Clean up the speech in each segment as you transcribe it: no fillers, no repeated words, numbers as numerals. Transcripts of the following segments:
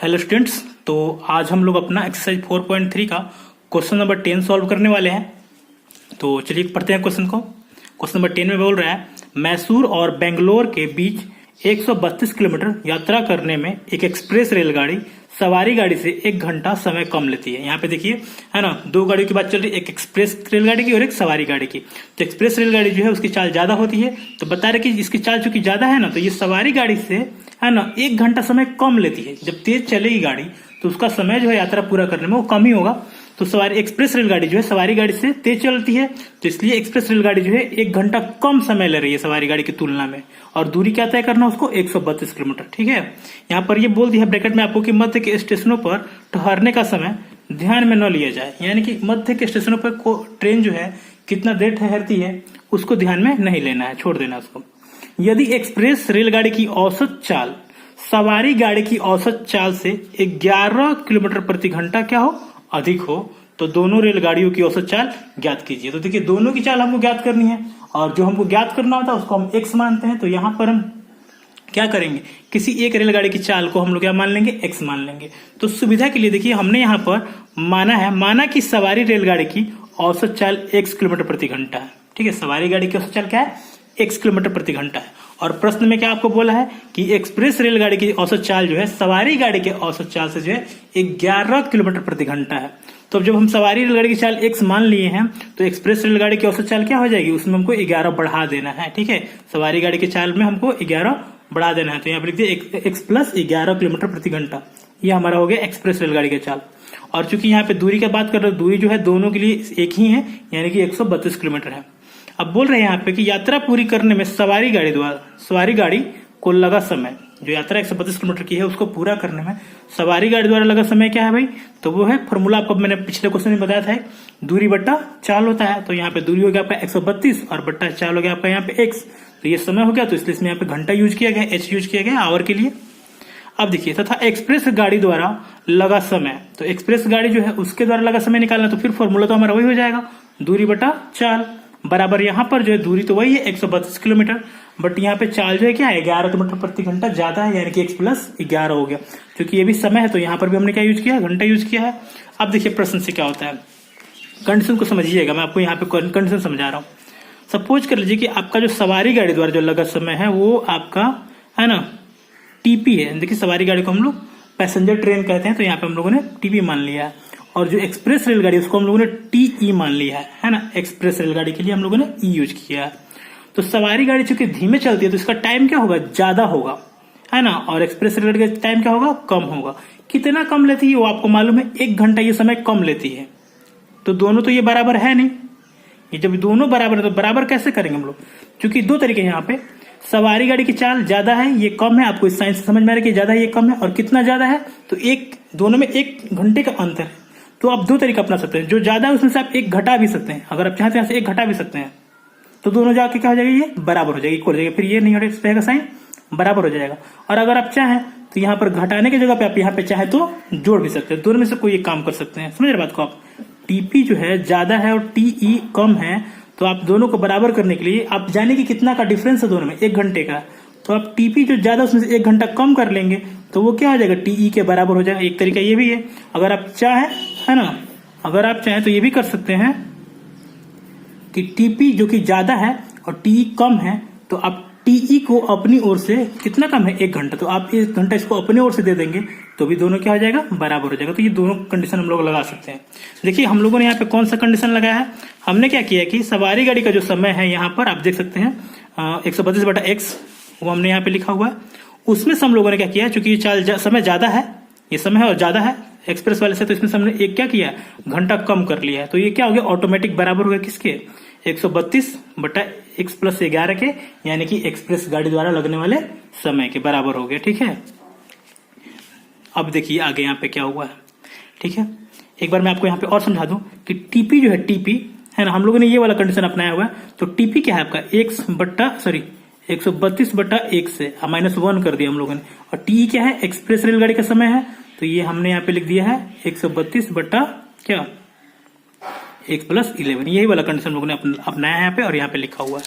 Hello students, तो आज हम लोग अपना एक्सरसाइज 4.3 का क्वेश्चन नंबर 10 सॉल्व करने वाले हैं। तो चलिए पढ़ते हैं क्वेश्चन को। क्वेश्चन नंबर 10 में बोल रहा है, मैसूर और बेंगलोर के बीच 132 किलोमीटर यात्रा करने में एक एक्सप्रेस रेलगाड़ी सवारी गाड़ी से 1 घंटा समय कम लेती है। यहाँ पे देखिए, है ना, दो गाड़ियों की बात चल रही है, एक एक्सप्रेस रेलगाड़ी की और एक सवारी गाड़ी की। तो एक्सप्रेस रेलगाड़ी जो है उसकी चाल ज्यादा होती है, तो बता रहे कि इसकी चाल चूंकि ज्यादा है ना, तो ये सवारी गाड़ी से, है ना, 1 घंटा समय कम लेती है। जब तेज चलेगी गाड़ी तो उसका समय जो है यात्रा पूरा करने में वो कम ही होगा। तो सवारी एक्सप्रेस रेलगाड़ी जो है सवारी गाड़ी से तेज चलती है, तो इसलिए एक्सप्रेस रेलगाड़ी जो है 1 घंटा कम समय ले रही है सवारी गाड़ी की तुलना में। और दूरी क्या तय करना उसको, 132 किलोमीटर। ठीक है, यहाँ पर ये बोल दिया ब्रैकेट में आपको कि मध्य के स्टेशनों पर ठहरने का समय ध्यान में न लिया जाए, यानी कि मध्य के स्टेशनों पर ट्रेन जो है कितना देर ठहरती है उसको ध्यान में नहीं लेना है, छोड़ देना उसको। यदि एक्सप्रेस रेलगाड़ी की औसत चाल सवारी गाड़ी की औसत चाल से 11 किलोमीटर प्रति घंटा क्या हो, अधिक हो, तो दोनों रेलगाड़ियों की औसत चाल ज्ञात कीजिए। तो देखिए, दोनों की चाल हमको ज्ञात करनी है और जो हमको ज्ञात करना होता है उसको हम x मानते हैं। तो यहां पर हम क्या करेंगे, किसी एक रेलगाड़ी की चाल को हम लोग क्या मान लेंगे, x मान लेंगे। तो सुविधा के लिए देखिए हमने यहाँ पर माना कि सवारी रेलगाड़ी की औसत चाल x किलोमीटर प्रति घंटा है। ठीक है, सवारी गाड़ी की औसत चाल क्या है, x किलोमीटर प्रति घंटा है। और प्रश्न में क्या आपको बोला है कि एक्सप्रेस रेलगाड़ी की औसत चाल जो है सवारी गाड़ी के औसत चाल से जो है 11 किलोमीटर प्रति घंटा है। तो जब हम सवारी रेलगाड़ी की चाल x मान लिए हैं तो एक्सप्रेस रेलगाड़ी की औसत चाल क्या हो जाएगी, उसमें हमको 11 बढ़ा देना है। ठीक है, सवारी गाड़ी की चाल में हमको 11 बढ़ा देना है। तो यहाँ पर लिख दिए x प्लस 11 किलोमीटर प्रति घंटा, ये हमारा हो गया एक्सप्रेस रेलगाड़ी की चाल। और चूंकि यहाँ पे दूरी की बात कर रहे हैं, दूरी जो है दोनों के लिए एक ही है, यानी कि 132 किलोमीटर है। अब बोल रहे हैं यहाँ पे कि यात्रा पूरी करने में सवारी गाड़ी को लगा समय, जो यात्रा 132 किलोमीटर की है उसको पूरा करने में सवारी गाड़ी द्वारा लगा समय क्या है भाई, तो वो है फॉर्मूला आपको मैंने पिछले क्वेश्चन में बताया था, दूरी बट्टा चाल होता है। तो यहाँ पे दूरी हो गया आपका 132 और बट्टा चाल हो गया आपका यहाँ पे x। तो ये समय हो गया, तो इसलिए इसमें यहाँ पे घंटा यूज किया गया, h यूज किया गया आवर के लिए। अब देखिए, तथा एक्सप्रेस गाड़ी द्वारा लगा समय, तो एक्सप्रेस गाड़ी जो है उसके द्वारा लगा समय निकालना, तो फिर फॉर्मूला तो हमारा वही हो जाएगा, दूरी बटा चाल बराबर यहाँ पर जो है दूरी तो वही है 132 किलोमीटर, बट यहाँ पे चाल जो है क्या है 11 किलोमीटर प्रति घंटा ज्यादा है, यानी कि x प्लस 11 हो गया। क्योंकि ये भी समय है तो यहाँ पर भी हमने क्या यूज किया, घंटा यूज किया है। अब देखिए प्रश्न से क्या होता है, कंडीशन को समझिएगा, मैं आपको यहाँ पे कंडीशन समझा रहा हूँ। सपोज कर लीजिए कि आपका जो सवारी गाड़ी द्वारा जो लगा समय है वो आपका है ना टीपी है। देखिए सवारी गाड़ी को हम लोग पैसेंजर ट्रेन कहते हैं, तो यहाँ पे हम लोगों ने टीपी मान लिया है। और जो एक्सप्रेस रेलगाड़ी उसको हम लोगों ने टीई मान लिया है ना, एक्सप्रेस रेलगाड़ी के लिए हम लोगों ने ई यूज किया है। तो सवारी गाड़ी चूंकि धीमे चलती है तो इसका टाइम क्या होगा, ज्यादा होगा, है ना, और एक्सप्रेस रेलगाड़ी का टाइम क्या होगा, कम होगा। कितना कम लेती है वो आपको मालूम है, 1 घंटा ये समय कम लेती है। तो दोनों तो ये बराबर है नहीं, ये जब दोनों बराबर है तो बराबर कैसे करेंगे हम लोग, क्योंकि दो तरीके हैं यहाँ पे, सवारी गाड़ी की चाल ज्यादा है ये कम है, आपको इस साइंस से समझ में आ रहा है कि ज्यादा है ये कम है, और कितना ज्यादा है तो दोनों में 1 घंटे का अंतर है। तो आप दो तरीका अपना सकते हैं, जो ज्यादा है उसमें से आप 1 घटा भी सकते हैं, अगर आप चाहते हैं 1 घटा भी सकते हैं, तो दोनों जाके क्या हो जाएगा, ये बराबर हो जाएगा, इक्वल हो जाएगा, फिर ये नहीं रहेगा साइन, बराबर हो जाएगा। और अगर आप चाहें तो यहाँ पर घटाने की जगह पे आप यहाँ पे चाहे तो जोड़ भी सकते हैं, दोनों में से कोई एक काम कर सकते हैं। समझ रहे बात को आप, टीपी जो है ज्यादा है और टीई कम है, तो आप दोनों को बराबर करने के लिए आप जाने की कितना का डिफरेंस है दोनों में, 1 घंटे का, तो आप टीपी जो ज्यादा उसमें से 1 घंटा कम कर लेंगे तो वो क्या हो जाएगा, टीई के बराबर हो जाएगा। एक तरीका ये भी है, अगर आप चाहें, है ना, अगर आप चाहें तो ये भी कर सकते हैं कि टीपी जो कि ज्यादा है और टीई कम है, तो आप टीई को अपनी ओर से, कितना कम है 1 घंटा, तो आप 1 घंटा इसको अपनी ओर से दे देंगे तो भी दोनों क्या हो जाएगा, बराबर हो जाएगा। तो ये दोनों कंडीशन हम लोग लगा सकते हैं। देखिए हम लोगों ने यहाँ पे कौन सा कंडीशन लगाया है, हमने क्या किया कि सवारी गाड़ी का जो समय है यहाँ पर आप देख सकते हैं 132/x, वो हमने यहाँ पे लिखा हुआ है। उसमें से हम लोगों ने क्या किया, चूंकि ये चाल समय ज्यादा है, ये समय है और ज्यादा है एक्सप्रेस वाले से, तो इसमें हमने एक क्या किया, घंटा कम कर लिया है। तो ये क्या हो गया, ऑटोमेटिक बराबर हो गया किसके, 132/x प्लस 11 के, यानी कि एक्सप्रेस गाड़ी द्वारा लगने वाले समय के बराबर हो गया। ठीक है, अब देखिए आगे यहाँ पे क्या हुआ है। ठीक है, एक बार मैं आपको यहाँ पे और समझा दूं कि टीपी जो है, टीपी है ना, हम लोगों ने ये वाला कंडीशन अपनाया हुआ है। तो टीपी क्या है आपका 132/x से -1 कर दिया हम लोगों ने, और टी क्या है, एक्सप्रेस रेलगाड़ी का समय है, तो ये हमने यहाँ पे लिख दिया है 132/x प्लस 11, यही वाला कंडीशन हम लोगों ने अपनाया है यहाँ पे और यहाँ पे लिखा हुआ है।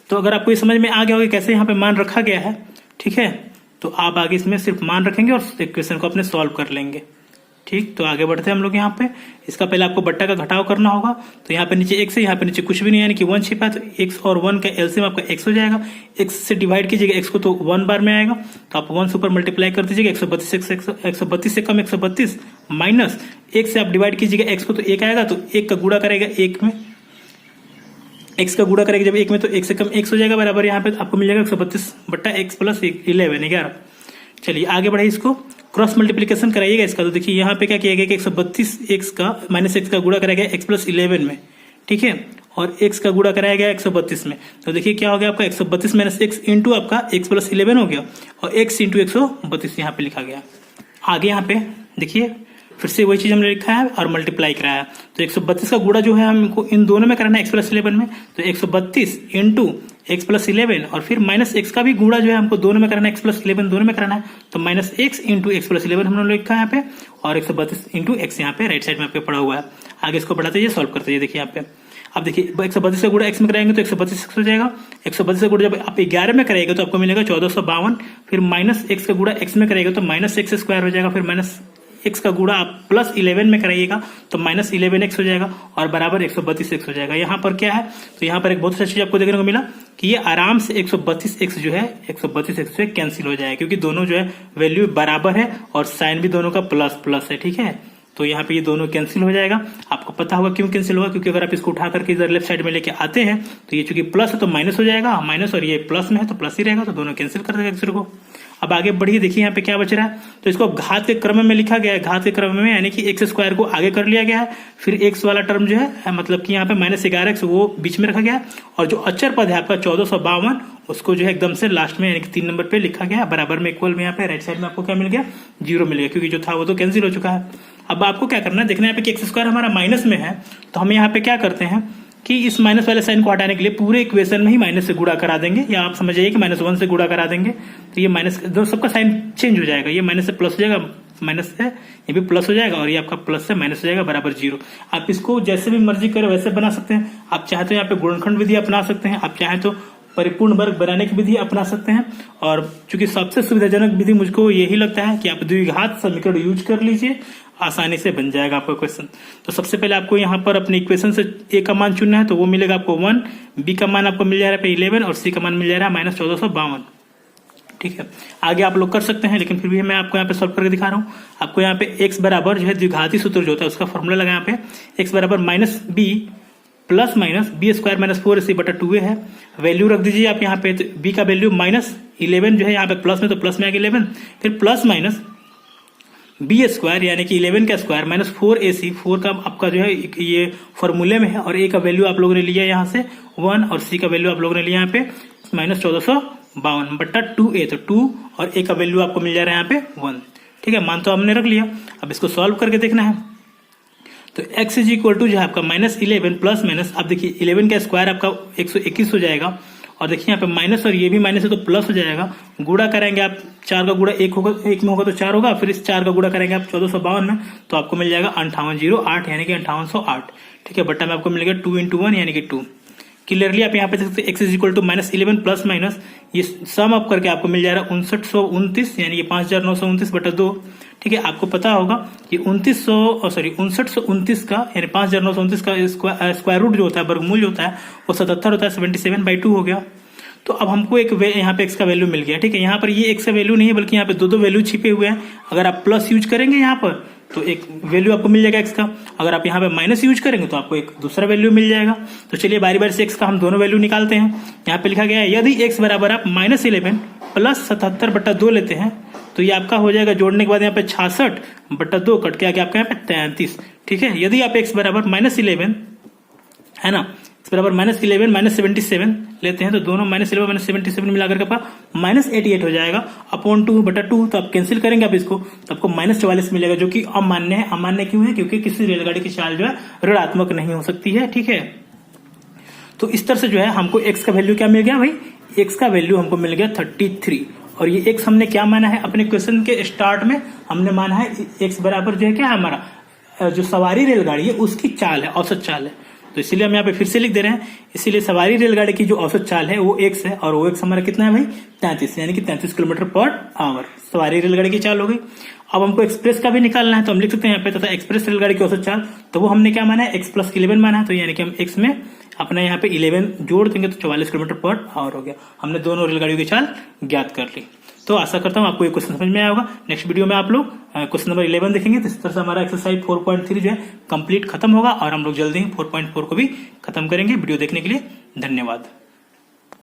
तो अगर आपको ये समझ में आ गया होगा कैसे यहाँ पे मान रखा गया है, ठीक है, तो आप आगे इसमें सिर्फ मान रखेंगे और इक्वेशन को अपने सॉल्व कर लेंगे। ठीक, तो आगे बढ़ते हैं हम लोग यहाँ पे। इसका पहले आपको बट्टा का घटाव करना होगा। तो यहाँ पे नीचे x है, यहाँ पे नीचे कुछ भी नहीं, यानी कि 1 छिपा है, तो x और 1 का एलसीएम आपका x हो जाएगा। x से डिवाइड कीजिएगा x को तो 1 बार में आएगा, तो आप 1 से ऊपर मल्टीप्लाई कर दीजिएगा। 132 से कम 132 माइनस 1 से आप डिवाइड कीजिएगा x को तो 1 आएगा, तो 1 का गुणा करेगा 1 में, x का गुणा करेगा जब 1 में तो 1 से कम x हो जाएगा, बराबर यहाँ पे आपको मिल जाएगा 132 बट्टा x प्लस 11। चलिए आगे बढ़े, इसको क्रॉस मल्टीप्लीकेशन कराइएगा इसका। तो देखिए यहाँ पे क्या किया गया कि 132 x का माइनस x का गुणा कराया गया x प्लस 11 में, ठीक है, और x का गुणा कराया गया 132 में। तो देखिए क्या हो गया आपका 132 माइनस x इंटू आपका x प्लस 11 हो गया, और x इंटू 132 यहाँ पे लिखा गया। आगे यहाँ पे देखिए फिर से वही चीज हमने लिखा है और मल्टीप्लाई कराया। तो 132 का गुणा जो है हमको इन दोनों में करना है x प्लस 11 में, तो 132 इंटू x प्लस 11 और फिर माइनस x का भी गुणा जो है हमको दोनों में कराना है, x प्लस 11 दोनों में कराना है, तो minus x into x plus 11 हमने लिखा है यहाँ पे, और 132 इंटू x यहाँ पे राइट साइड में आपके पड़ा हुआ है। आगे इसको बढ़ाते जाइए, सॉल्व करते जाइए। देखिए यहाँ पे अब देखिए 132 का गुणा x में कराएंगे तो 132 हो जाएगा। 132 का गुणा जब आप 11 में कराएगा तो आपको मिलेगा 1452, फिर माइनस x का गुणा x में कराएगा तो माइनस x स्क्वायर हो जाएगा, फिर माइनस x का गुणा आप प्लस 11 में कराइएगा तो माइनस 11x हो जाएगा, और बराबर 132x हो जाएगा। यहाँ पर क्या है, तो यहाँ पर एक बहुत अच्छा चीज आपको देखने को मिला कि ये आराम से 132x जो है 132x से कैंसिल हो जाएगा, क्योंकि दोनों जो है वैल्यू बराबर है और साइन भी दोनों का प्लस प्लस है, ठीक है। तो यहाँ पे ये दोनों कैंसिल हो जाएगा। आपको पता होगा क्यों कैंसिल होगा, क्योंकि अगर आप इसको उठा करके इधर लेफ्ट साइड में लेके आते हैं तो ये चूंकि प्लस है तो माइनस हो जाएगा, माइनस और ये प्लस में है तो प्लस ही रहेगा, तो दोनों कैंसिल कर देगा एक दूसरे को। अब आगे बढ़िए, देखिए यहाँ पे क्या बच रहा है, तो इसको घात के क्रम में लिखा गया है, घात के क्रम में यानी कि एक्स स्क्वायर को आगे कर लिया गया है, फिर एक्स वाला टर्म जो है मतलब कि यहाँ पे माइनस 11x वो बीच में रखा गया है, और जो अचर पद है आपका 1452 उसको जो है एकदम से लास्ट में यानी कि 3 नंबर पे लिखा गया, बराबर में इक्वल में यहाँ पे राइट साइड में आपको क्या मिल गया, 0 मिल गया, क्योंकि जो था वो तो कैंसिल हो चुका है। अब आपको क्या करना है, देखना है यहाँ पे एक्स स्क्वायर हमारा माइनस में है, तो हम यहाँ पे क्या करते हैं कि इस माइनस वाले साइन को हटाने के लिए पूरे इक्वेशन में ही माइनस से गुणा करा देंगे, या आप समझ जाइए कि -1 से गुणा करा देंगे, तो ये माइनस सबका साइन चेंज हो जाएगा, ये माइनस से प्लस हो जाएगा, माइनस से ये भी प्लस हो जाएगा, और ये आपका प्लस से माइनस हो जाएगा, बराबर 0। आप इसको जैसे भी मर्जी करें वैसे बना सकते हैं। आप चाहे तो यहाँ पे गुणनखंड विधि अपना सकते हैं, आप चाहे तो परिपूर्ण वर्ग बनाने की विधि अपना सकते हैं, और चूंकि सबसे सुविधाजनक विधि मुझको यही लगता है कि आप द्विघात समीकरण यूज कर लीजिए, आसानी से बन जाएगा आपका क्वेश्चन। तो सबसे पहले आपको यहाँ पर अपने इक्वेशन से a का मान चुनना है, तो वो मिलेगा आपको 1, b का मान आपको मिल जा रहा है 11 और c का मान मिल जा रहा है -1452, ठीक है। आगे आप लोग कर सकते हैं, लेकिन फिर भी मैं आपको यहाँ पे सॉल्व करके दिखा रहा हूँ। आपको यहाँ पे x बराबर जो है द्विघाती सूत्र जो होता है उसका फॉर्मूला लगा यहाँ पे, x बराबर -b plus minus B square minus 4ac बटा 2a है। वैल्यू रख दीजिए आप यहाँ पे, तो b का वैल्यू -11 जो है यहाँ पे प्लस में, तो प्लस में आ गया 11, फिर प्लस माइनस बी स्क्वायर यानी कि 11 का स्क्वायर माइनस 4ac, 4 का आपका जो है ये फॉर्मूले में है, और a का वैल्यू आप लोगों ने लिया यहाँ से 1, और c का वैल्यू आप लोगों ने लिया यहाँ पे -1452 बट्टा 2a, तो 2 और a का वैल्यू आपको मिल जा रहा है यहाँ पे 1, ठीक है। मान तो हमने रख लिया, अब इसको सॉल्व करके देखना है। तो x इज इक्वल टू जो है आपका -11 प्लस माइनस, अब देखिए 11 का स्क्वायर आपका 121 हो जाएगा, और देखिए यहाँ पे माइनस और ये भी माइनस है तो प्लस हो जाएगा। गुणा करेंगे आप, 4 का गुणा 1 होगा, 1 में होगा तो 4 होगा, फिर इस 4 का गुणा करेंगे आप 1452 में, तो आपको मिल जाएगा 5808 यानी कि 5808, ठीक है। बट्टा में आपको मिलेगा 2 × 1 यानी कि 2। क्लियरली आप यहाँ पे देख सकते हैं x is equal to -11 plus minus, ये सम अप करके आपको मिल जा रहा है 5929 यानी कि 5929 बटा 2, ठीक है। आपको पता होगा कि 5929 का यानी 5929 का स्क्वायर रूट जो होता है, वर्गमूल जो होता है वो 77 होता है, 77/2 हो गया। तो अब हमको एक यहाँ पे x का वैल्यू मिल गया, ठीक है। यहाँ पर ये x का वैल्यू नहीं है, बल्कि यहाँ पे दो वैल्यू छिपे हुए हैं। अगर आप प्लस यूज करेंगे यहाँ पर तो एक वैल्यू आपको मिल जाएगा x का, अगर आप यहाँ पे माइनस यूज करेंगे तो आपको एक दूसरा वैल्यू मिल जाएगा। तो चलिए बारी बारी से x का हम दोनों वैल्यू निकालते हैं। यहाँ पे लिखा गया है यदि x बराबर आप -11 प्लस 77 बटा 2 लेते हैं तो ये आपका हो जाएगा, जोड़ने के बाद यहाँ पे 66 बटा 2 कट के आगे आपका यहाँ पे 33, ठीक है। यदि आप x बराबर -11 है ना, x बराबर -11 -77 लेते हैं तो दोनों -11 -77 मिलाकर के आपका -88 हो जाएगा अपॉन 2 बटा 2। तो आप कैंसिल करेंगे आप इसको तो आपको -44 मिलेगा, जो कि अमान्य है। अमान्य क्यों है? क्योंकि किसी रेलगाड़ी की चाल जो है ऋणात्मक नहीं हो सकती है, ठीक है। तो इस तरह से जो है हमको x का वैल्यू क्या मिल गया भाई, x का वैल्यू हमको मिल गया 33। और ये x हमने क्या माना है अपने क्वेश्चन के स्टार्ट में, हमने माना है x बराबर जो है क्या हमारा जो सवारी रेलगाड़ी है उसकी चाल है, औसत चाल है। तो इसीलिए हम यहाँ पे फिर से लिख दे रहे हैं। इसीलिए सवारी रेलगाड़ी की जो औसत चाल है वो x है, और वो x हमारा कितना है भाई 33, यानी कि 33 किलोमीटर पर आवर सवारी रेलगाड़ी की चाल हो गई। अब हमको एक्सप्रेस का भी निकालना है, तो हम लिख सकते हैं यहाँ पे तथा एक्सप्रेस रेलगाड़ी की औसत चाल, तो वो हमने क्या माना है x+11 माना है, तो यानी कि हम x में अपने यहाँ पे 11 जोड़ देंगे तो 44 किलोमीटर पर आवर हो गया। हमने दोनों रेलगाड़ियों की चाल ज्ञात कर ली। तो आशा करता हूँ आपको ये क्वेश्चन समझ में आया होगा। नेक्स्ट वीडियो में आप लोग क्वेश्चन नंबर 11 देखेंगे। तो इस तरह से हमारा एक्सरसाइज 4.3 जो है कंप्लीट खत्म होगा, और हम लोग जल्दी ही 4.4 को भी खत्म करेंगे। वीडियो देखने के लिए धन्यवाद।